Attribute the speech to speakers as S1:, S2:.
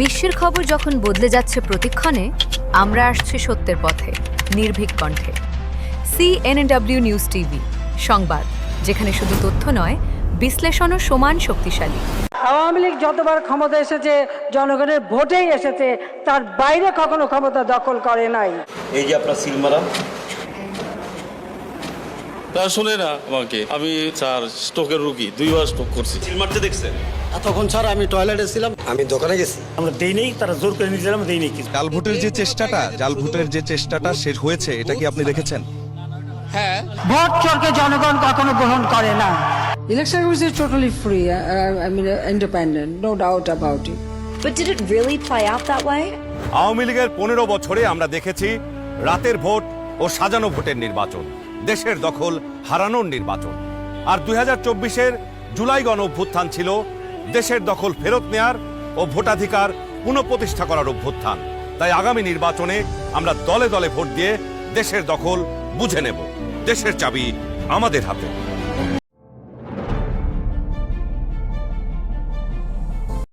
S1: বিশ্বের খবর যখন বদলে যাচ্ছে প্রতিক্ষণে, আমরা আসছি সত্যের পথে, নির্ভীক কণ্ঠে। CNW নিউজ টিভি, সংবাদ যেখানে শুধু তথ্য নয়, বিশ্লেষণও সমান শক্তিশালী।
S2: আওয়ামী লীগ যতবার ক্ষমতা এসেছে জনগণের ভোটেই এসেছে, তার বাইরে কখনো ক্ষমতা দখল করে নাই।
S3: এই যে আপনার সিলমারা,
S4: তা শুনে না আমাকে, আমি স্যার স্ট্রোকের রুগী, 2 বার স্ট্রোক করছি।
S3: সিল মারতে দেখছেন?
S5: তখন স্যার আমি টয়লেটে ছিলাম,
S6: আমি দোকানে গেছি,
S5: আমরা দেই নেই, তারা জোর করে নিয়েছিলাম, দেই নেই কিছু।
S7: জাল ভোটের যে চেষ্টাটা শেষ হয়েছে, এটা কি আপনি দেখেছেন?
S2: ভোট চোরকে জনগণ কখনো গ্রহণ করে না।
S8: Election was totally free, independent, no doubt about it.
S9: But did it really play out that way?
S10: Awami লীগের 15 বছরে আমরা দেখেছি রাতের ভোট ও সাজানো ভোটের নির্বাচন, দেশের দখল হারানোর নির্বাচন। আর 2024-এর জুলাই গণ অভ্যুত্থান ছিল দেশের দখল ফেরত নেয়ার ও ভোটাধিকার পুনঃপ্রতিষ্ঠা করার অভ্যুত্থান। তাই আগামী নির্বাচনে আমরা দলে দলে ভোট দিয়ে দেশের দখল বুঝে নেব। দেশের চাবি আমাদের হাতে।